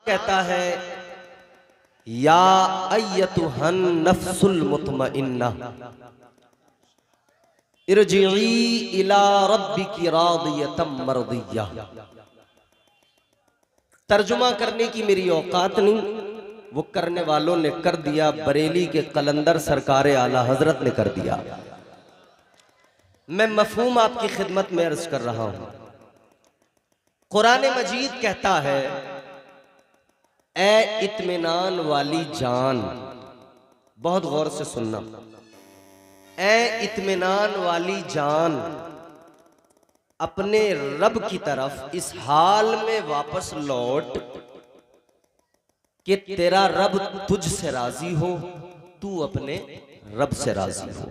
कहता है या अय्यतुहन नफ्सुल मुतमइन्ना इरजिई इला रब्बिकी रादियतम मर्दिय्या। तर्जुमा करने की मेरी औकात नहीं, वो करने वालों ने कर दिया, बरेली के कलंदर सरकार आला हजरत ने कर दिया। मैं मफहूम आपकी खिदमत में अर्ज कर रहा हूं। कुरान मजीद कहता है ए इत्मीनान वाली जान, बहुत गौर से सुनना, ए इत्मीनान वाली जान अपने रब की तरफ इस हाल में वापस लौट कि तेरा रब तुझसे राजी हो, तू अपने रब से राजी हो।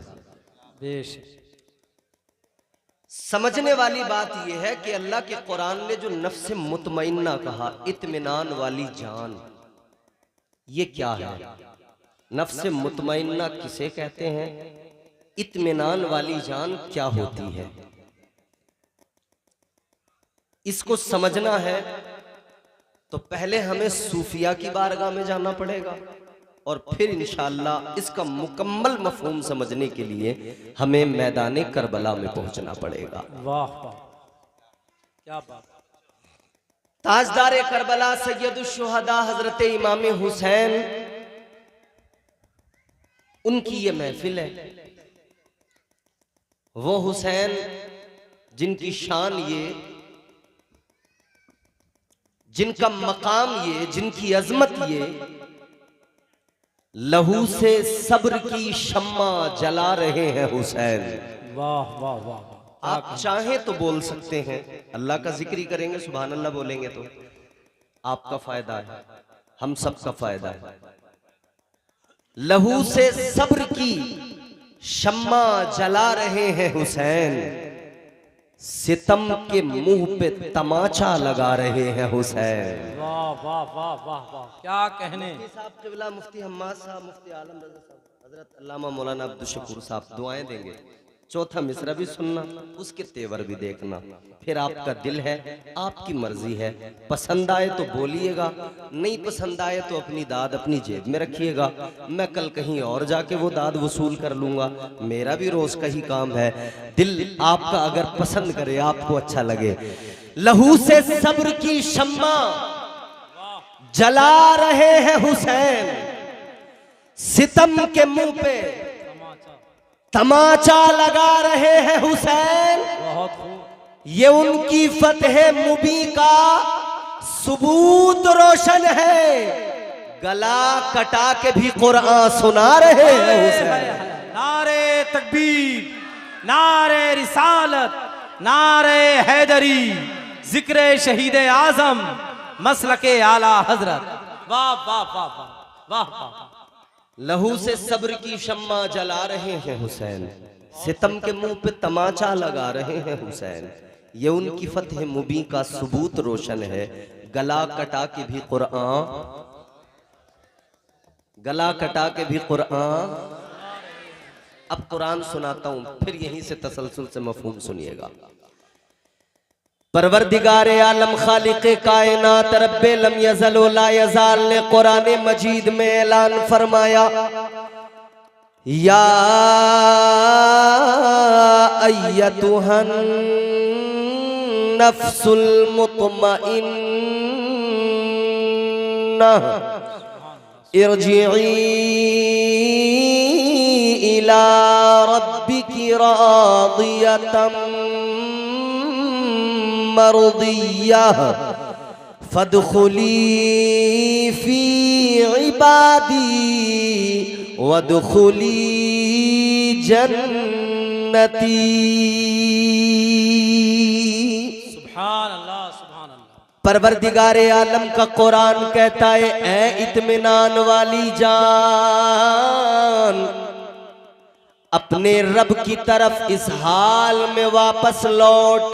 समझने वाली बात यह है कि अल्लाह के कुरान ने जो नफ्स मुतमइन्ना कहा, इत्मीनान वाली जान, ये क्या है? नफ्स मुतमइन्ना किसे कहते हैं? इत्मीनान वाली जान क्या होती है? इसको समझना है तो पहले हमें सूफिया की बारगाह में जाना पड़ेगा और फिर इंशाअल्लाह इसका मुकम्मल मफहूम समझने के लिए हमें मैदाने करबला में पहुंचना पड़ेगा। वाह वाह, क्या बात। ताजदार करबला सैयदुश शुहदा हजरत इमाम हुसैन, उनकी ये महफिल है। वो हुसैन जिनकी शान ये, जिनका मकाम ये, जिनकी अजमत ये, लहू से सब्र की शम्मा जला रहे हैं हुसैन। वाह वाह वाह वाह। आप चाहें तो बोल सकते हैं, अल्लाह का जिक्र ही करेंगे, सुभान अल्लाह बोलेंगे तो आपका फायदा है, हम सबका फायदा है। लहू से सब्र की शम्मा जला रहे हैं हुसैन, सितम के मुंह पे तमाचा लगा रहे हैं हुसैन। वाह वाह वाह वाह वाह, क्या कहने। साहब क़िबला, मुफ्ती हम्माद साहब, मुफ्ती आलम रज़ा साहब, हजरत अल्लामा मौलाना अब्दुल शकूर साहब दुआएं देंगे। चौथा मिसरा भी सुनना, उसके तेवर भी देखना, फिर आपका दिल है, आपकी मर्जी है। पसंद आए तो बोलिएगा, नहीं पसंद आए तो अपनी दाद अपनी जेब में रखिएगा। मैं कल कहीं और जाके वो दाद वसूल कर लूंगा, मेरा भी रोज का ही काम है। दिल आपका अगर पसंद करे, आपको अच्छा लगे। लहू से सब्र की शम्मा जला रहे हैं हुसैन, सितम के मुंह पे तमाचा लगा रहे हैं हुसैन। बहुत खूब। ये उनकी फतह मुबी का सबूत रोशन है, गला कटा के भी कुरान सुना रहे हैं हुसैन। नारे तकबीर, नारे रिसालत, नारे हैदरी, जिक्र शहीद आजम, मसलके आला हजरत। वाह वाह वाह वाह वाह वाह। लहू से सब्र की शम्मा जला रहे हैं हुसैन, सितम के मुंह पे तमाचा लगा रहे हैं हुसैन। ये उनकी फतह मुबी का सबूत रोशन है, गला कटा के भी कुरान, गला कटा के भी कुरान। अब कुरान सुनाता हूं, फिर यहीं से तसलसल से मफहूम सुनिएगा। परवरदिगारे आलम खालिक़े कायनात रब्बे लम यज़ल व ला यज़ाल ने कुरान मजीद में ऐलान फरमाया, या अय्यतुहन नफ्सुल मुतमइन्ना इरजिई इला रब्बिकी रादियतम मर्दिय्या फदखुली फी इबादी वदखुली जन्नती। सुभान अल्लाह सुभान अल्लाह। परवरदिगारे आलम का कुरान कहता है ए इत्मीनान वाली जान, अपने रब की तरफ इस हाल में वापस लौट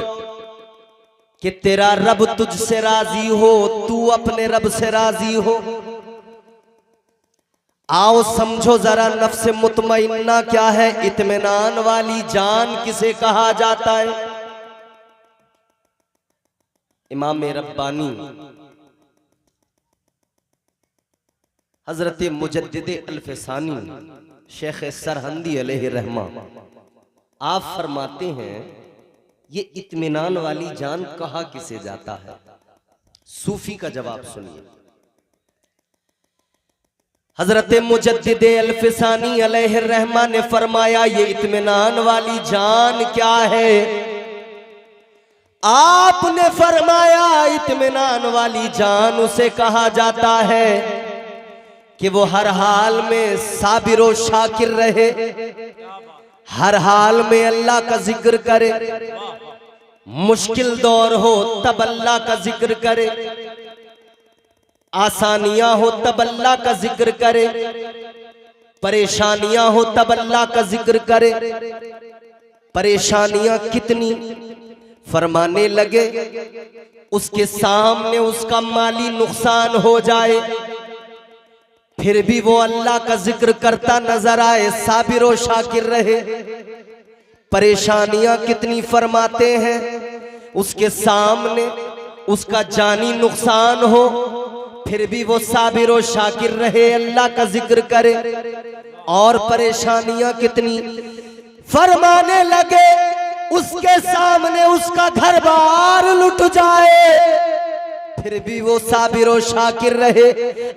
कि तेरा रब तुझसे राजी हो, तू अपने रब से राजी हो। आओ समझो जरा नफ्स मुतमइन्ना क्या है, इत्मीनान वाली जान किसे कहा जाता है। इमाम रब्बानी हजरत मुजद्दिद अल्फसानी शेख सरहंदी अलैहि रहमा आप फरमाते हैं, ये इत्मीनान वाली जान कहा किसे जाता है। सूफी का जवाब सुनिए। हजरत मुजद्दिद अल्फसानी अलैहि रहमा ने फरमाया, ये इत्मीनान वाली जान क्या है। आपने फरमाया, इत्मीनान वाली जान उसे कहा जाता है कि वो हर हाल में साबिर व शाकिर रहे, हर हाल में अल्लाह का जिक्र करे, मुश्किल दौर हो तब अल्लाह का जिक्र करे, आसानियां हो तब अल्लाह का जिक्र करे, परेशानियां हो तब अल्लाह का जिक्र करे। परेशानियां कितनी, फरमाने लगे उसके सामने उसका माली नुकसान हो जाए फिर भी वो अल्लाह का जिक्र करता नजर आए, साबिर व शाकिर रहे। परेशानियां कितनी, फरमाते हैं उसके सामने उसका जानी नुकसान हो फिर भी वो साबिर व शाकिर रहे, अल्लाह का जिक्र करे। और परेशानियां कितनी, फरमाने लगे उसके सामने उसका घर बार लुट जाए फिर भी वो साबिर व शाकिर रहे,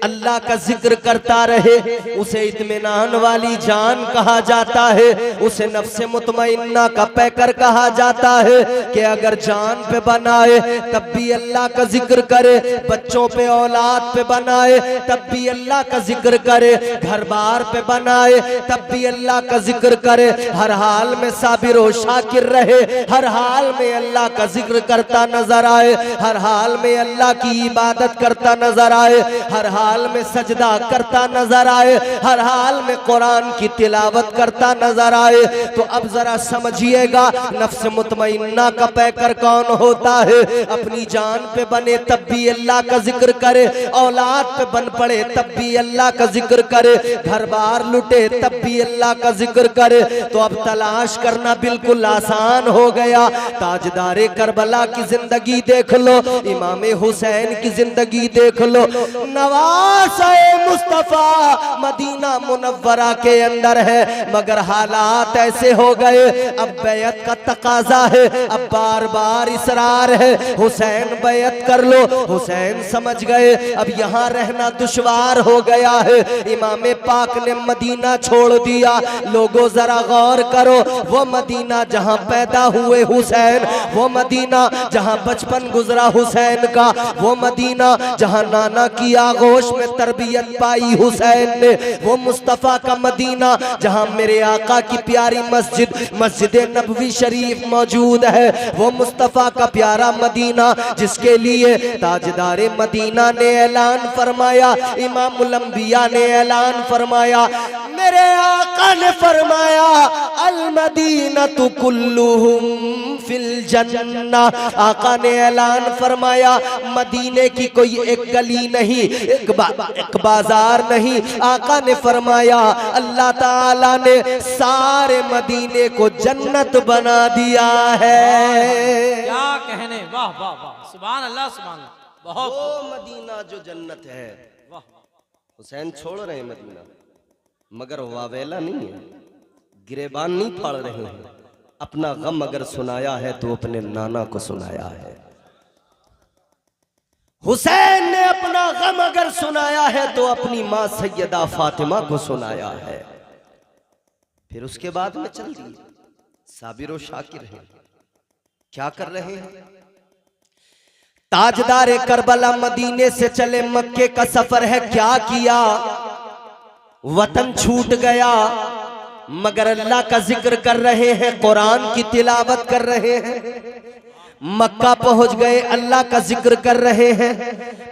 अल्लाह का जिक्र करता रहे। उसे इत्मीनान वाली जान कहा जाता है, उसे नफ्से मुतमइन्ना का पैकर कहा जाता है कि अगर जान पे बनाए तब भी अल्लाह का जिक्र करे, बच्चों पे औलाद पे बनाए तब भी अल्लाह का जिक्र करे, घर बार पे बनाए तब भी अल्लाह का जिक्र करे, हर हाल में साबिर व शाकिर रहे, हर हाल में अल्लाह का जिक्र करता नजर आए, हर हाल में अल्लाह की इबादत करता नजर आए, हर हाल में सजदा करता नजर आए, हर हाल में कुरान की तिलावत करता नजर आए। तो अब जरा समझिएगा, नफ्स मुतमइन्ना का पैकर कौन होता है। अपनी जान पे बने तब भी अल्लाह का जिक्र करे, औलाद पे बन पड़े तब भी अल्लाह का जिक्र करे, घर बार लुटे तब भी अल्लाह का जिक्र करे। तो अब तलाश करना बिल्कुल आसान हो गया। ताजदारे करबला की जिंदगी देख लो, इमाम हुसैन की जिंदगी देख लो, नवासे मुस्तफा मदीना मुनव्वरा के अंदर है, मगर हालात ऐसे हो गए, अब बैयत का तकाजा है, अब बार बार इसरार है, हुसैन बैयत कर लो। हुसैन समझ गए अब यहाँ रहना दुश्वार हो गया है, इमाम पाक ने मदीना छोड़ दिया। लोगों जरा गौर करो, वो मदीना जहाँ पैदा हुए हुसैन, वो मदीना जहाँ बचपन गुजरा हुसैन का, वो मदीना जहां नाना की आगोश में तरबियत पाई हुसैन ने, वो मुस्तफा का मदीना जहां मेरे आका की प्यारी मस्जिद मस्जिद नबवी शरीफ मौजूद है, वो मुस्तफा का प्यारा मदीना जिसके लिए ताजदारे मदीना ने ऐलान फरमाया, इमामुल अंबिया ने ऐलान फरमाया, मेरे आका ने फरमाया अल मदीनतु कुल्लुहुम फिल जन्ना। आका ने ऐलान फरमाया मदीने की कोई एक गली नहीं, एक बाजार नहीं, आका ने फरमाया अल्लाह ताला ने सारे मदीने को जन्नत बना दिया है। क्या कहने, वाह वाह वाह, सुभान अल्लाह सुभान अल्लाह। बहुत वो मदीना जो जन्नत है। वाह, हुसैन छोड़ रहे हैं मदीना, मगर वावेला नहीं है, गिरेबान नहीं फाड़ रहे हैं। अपना गम अगर सुनाया है तो अपने नाना को सुनाया है। हुसैन ने अपना गम अगर सुनाया है तो अपनी मां सैयदा फातिमा को सुनाया है। फिर उसके बाद में चल दिए, साबिर व शाकिर है। क्या कर रहे हैं? ताजदारे करबला मदीने से चले, मक्के का सफर है, क्या किया? वतन छूट गया, मगर अल्लाह का जिक्र कर रहे हैं, कुरान की तिलावत कर रहे हैं। मक्का पहुंच गए, अल्लाह का जिक्र कर रहे हैं।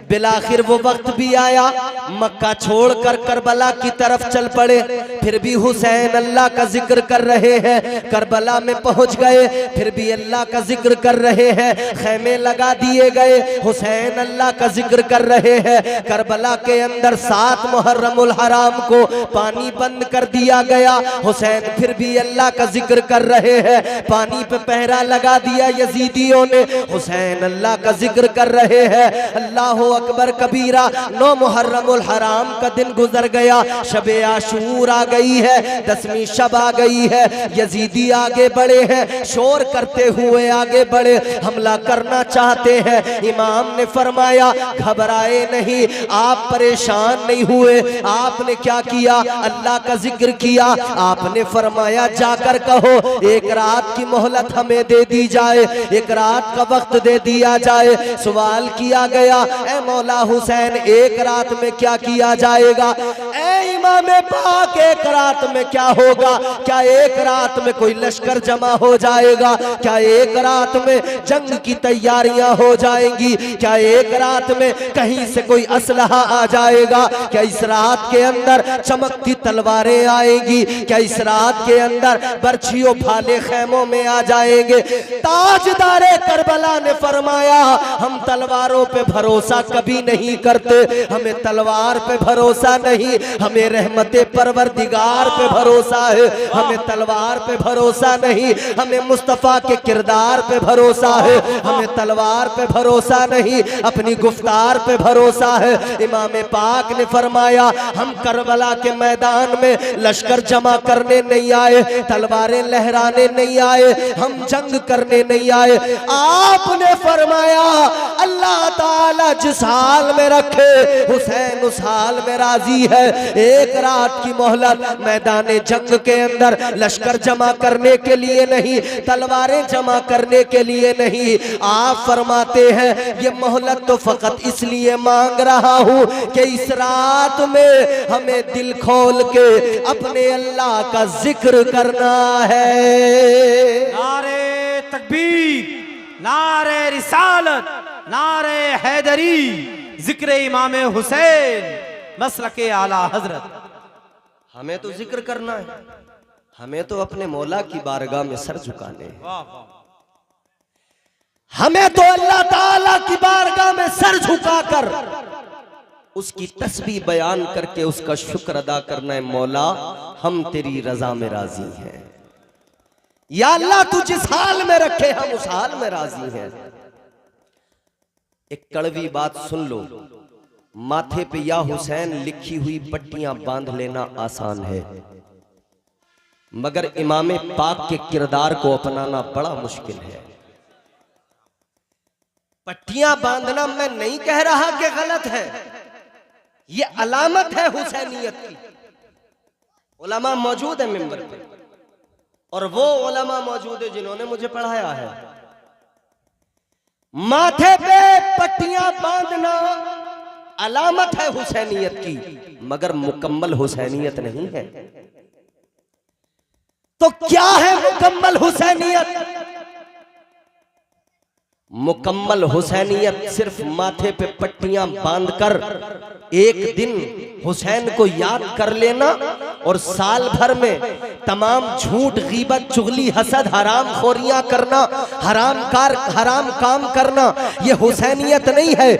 बिलाखिर वो वक्त भी आया, मक्का छोड़कर करबला की तरफ चल पड़े। फिर भी हुसैन अल्लाह का जिक्र कर रहे हैं। करबला में पहुंच गए, फिर भी अल्लाह का जिक्र कर रहे हैं। खैमे लगा दिए गए, हुसैन अल्लाह का जिक्र कर रहे हैं। करबला के अंदर 7 मुहर्रमुल हराम को पानी बंद कर दिया गया, हुसैन फिर भी अल्लाह का जिक्र कर रहे हैं। पानी पे पहरा लगा दिया यजीदियों नबियों ने हुसैन अल्लाह का जिक्र कर रहे हैं। अल्लाह अकबर कबीरा। 9 मुहर्रमुल हराम का दिन गुजर गया, शबे आशूर आ गई है, 10वीं शब आ गई है। यजीदी आगे बढ़े हैं, शोर करते हुए आगे बढ़े, हमला करना चाहते हैं। इमाम ने फरमाया घबराए नहीं, आप परेशान नहीं हुए। आपने क्या किया? अल्लाह का जिक्र किया। आपने फरमाया जाकर कहो एक रात की मोहलत हमें दे दी जाए, एक रात का वक्त दे दिया जाए। सवाल किया गया, ए मौला हुसैन एक रात में क्या किया जाएगा? ए इमाम पाक एक रात में क्या होगा? क्या एक रात में कोई लश्कर जमा हो जाएगा? क्या एक रात में जंग की तैयारियां हो जाएंगी? क्या एक रात में कहीं से कोई असलहा आ जाएगा? क्या इस रात के अंदर चमकती तलवारें आएंगी? क्या इस रात के अंदर बर्छियों भाले खैमों में आ जाएंगे? ताजदारे करबला ने फरमाया हम तलवारों पे भरोसा कभी नहीं करते, हमें तलवार पे भरोसा नहीं, हमें रहमते परवरदिगार पे भरोसा है। हमें तलवार पे भरोसा नहीं, हमें मुस्तफा के किरदार पे भरोसा है। हमें तलवार पे भरोसा नहीं, अपनी गुफ्तार पे भरोसा है। इमाम पाक ने फरमाया हम करबला के मैदान में लश्कर जमा करने नहीं आए, तलवारें लहराने नहीं आए, हम जंग करने नहीं आए। आपने फरमाया अल्लाह ताला जिस हाल में रखे हुसैन उस हाल में राजी है। एक रात की मोहलत मैदान जंग के अंदर लश्कर जमा करने के लिए नहीं, तलवारें जमा करने के लिए नहीं। आप फरमाते हैं ये मोहलत तो फकत इसलिए मांग रहा हूं कि इस रात में हमें दिल खोल के अपने अल्लाह का जिक्र करना है। नारे तकबीर, नारे रिसालत, नारे हैदरी, जिक्र इमाम हुसैन, मसलके आला हजरत। हमें तो जिक्र करना है, हमें तो अपने मौला की बारगाह में सर झुकाने हैं। वाह वाह, हमें तो अल्लाह ताला की बारगाह में सर झुकाकर उसकी तस्बीह बयान करके उसका शुक्र अदा करना है। मौला हम तेरी रजा में राजी हैं, या अल्लाह तू जिस हाल में रखे हम उस हाल में राजी हैं। एक कड़वी बात सुन लो, माथे पे या हुसैन लिखी हुई पट्टियां बांध लेना आसान है, मगर इमाम पाक के किरदार को अपनाना बड़ा मुश्किल है। पट्टियां बांधना मैं नहीं कह रहा कि गलत है, ये अलामत है हुसैनियत की। उलमा मौजूद है मिंबर पे, और वो उलमा मौजूद है जिन्होंने मुझे पढ़ाया है। माथे पे पट्टियां बांधना अलामत है हुसैनियत की, मगर मुकम्मल हुसैनियत नहीं है। तो क्या है मुकम्मल हुसैनियत? मुकम्मल हुसैनियत सिर्फ माथे पे पट्टियां बांधकर एक दिन हुसैन को याद कर लेना और साल भर में तमाम झूठ, गीबत, चुगली, हसद, हराम खोरियां करना, हराम काम करना, ये हुसैनियत नहीं है।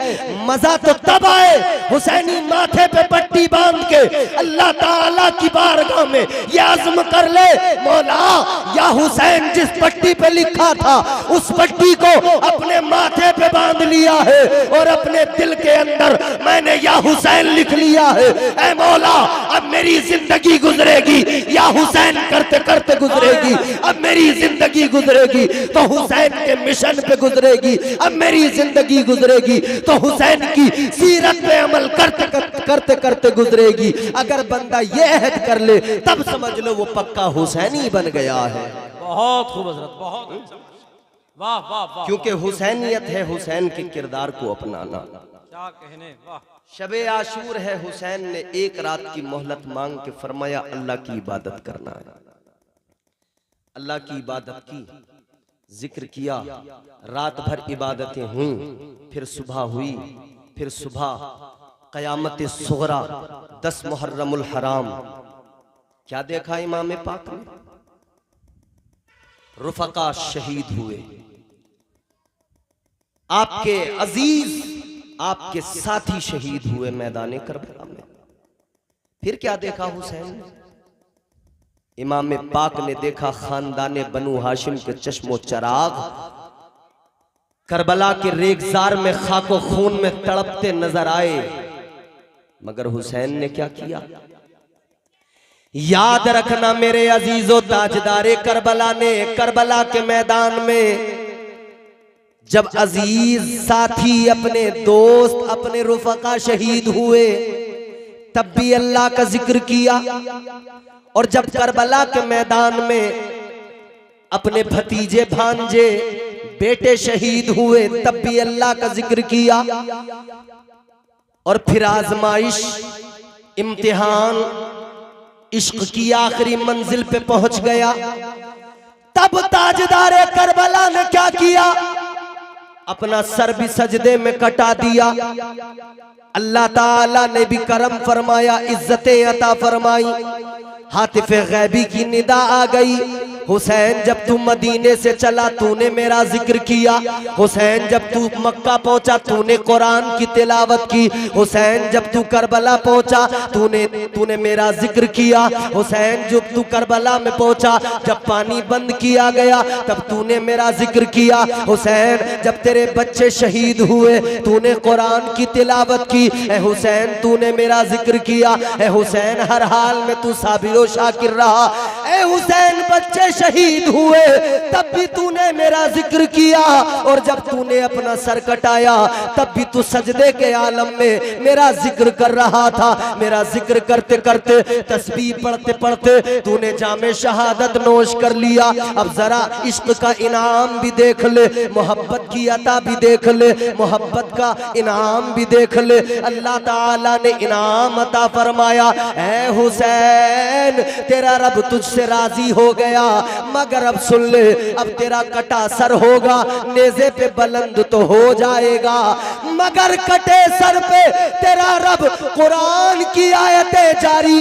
मजा तो तब आए हुसैनी माथे पे पट्टी बांध के अल्लाह ताला की बारगाह में ये आज़म कर ले, मौला या हुसैन जिस पट्टी पे लिखा था उस पट्टी को अपने माथे पे बांध लिया है और अपने दिल के अंदर मैंने या हुसैन लिख लिया है। ऐ मौला अब मेरी जिंदगी गुजरेगी या हुसैन करते करते गुजरेगी, अब मेरी जिंदगी गुजरेगी तो हुसैन के मिशन पे गुजरेगी, अब मेरी जिंदगी गुजरेगी तो हुसैन की सीरत पे अमल करते करते करते गुजरेगी। अगर बंदा ये अहद कर ले तब समझ लो वो पक्का हुसैनी बन गया है। बहुत खूब हजरत, बहुत वाह वाह वाह, क्योंकि हुसैनियत है हुसैन के किरदार को अपनाना। क्या कहने, वाह। शबे आशूर है, हुसैन ने एक रात की मोहलत मांग के फरमाया अल्लाह की इबादत करना है। अल्लाह की इबादत की, जिक्र किया, रात भर इबादतें हुई, फिर सुबह हुई, फिर सुबह क़यामत सुगरा 10 मुहर्रमुल हराम। क्या देखा इमाम पाक ने? रुफका शहीद हुए, आपके अजीज, आपके साथी शहीद हुए मैदान करबला में। फिर क्या देखा हुसैन ने? इमाम पाक ने देखा खानदान बनु हाशिम के चश्मो चराग करबला के रेगजार में खाको खून में तड़पते नजर आए, मगर हुसैन ने क्या किया? याद रखना मेरे अजीजो ताजदारे करबला ने करबला के मैदान में जब अजीज साथी अपने दोस्त अपने रुफका शहीद हुए तब भी अल्लाह का जिक्र किया, और जब करबला के मैदान में अपने भतीजे भांजे बेटे शहीद हुए तब भी अल्लाह का जिक्र किया। और फिर आजमाइश, इम्तिहान, इश्क की आखिरी मंजिल पे पहुंच गया, तब ताजदारे करबला ने क्या किया? अपना सर भी सजदे में कटा दिया। अल्लाह ताला ने भी करम फरमाया, इज्जतें अता फरमाई। हातिफे गैबी की निदा आ गई, हुसैन जब तू मदीने से चला तूने मेरा जिक्र किया, हुसैन जब तू मक्का पहुंचा तूने कुरान की तिलावत की, हुसैन जब तू करबला पहुंचा तूने मेरा जिक्र किया, हुसैन जब तू करबला में पहुंचा जब पानी बंद किया गया तब तूने मेरा जिक्र किया, हुसैन जब तेरे बच्चे शहीद हुए तूने कुरान की तिलावत की, ए हुसैन तूने मेरा जिक्र किया, ए हुसैन हर हाल में तू साबिर व शाकिर रहा, ए हुसैन बच्चे शहीद हुए तब भी तूने मेरा जिक्र किया, और जब तूने अपना सर कटाया तब भी तू सजदे के आलम में मेरा जिक्र कर रहा था। मेरा जिक्र करते करते तस्बीह पढ़ते पढ़ते तूने जामे शहादत नोश कर लिया। अब जरा इश्क का इनाम भी देख ले, मोहब्बत की अता भी देख ले, मोहब्बत का इनाम भी देख ले। अल्लाह ताला ने इनाम अता फरमाया, ऐ हुसैन तेरा रब तुझसे राजी हो गया, मगर अब सुन ले, अब तेरा कटा सर होगा, नेज़े पे बुलंद तो हो जाएगा, मगर कटे सर पे तेरा रब कुरान की आयतें जारी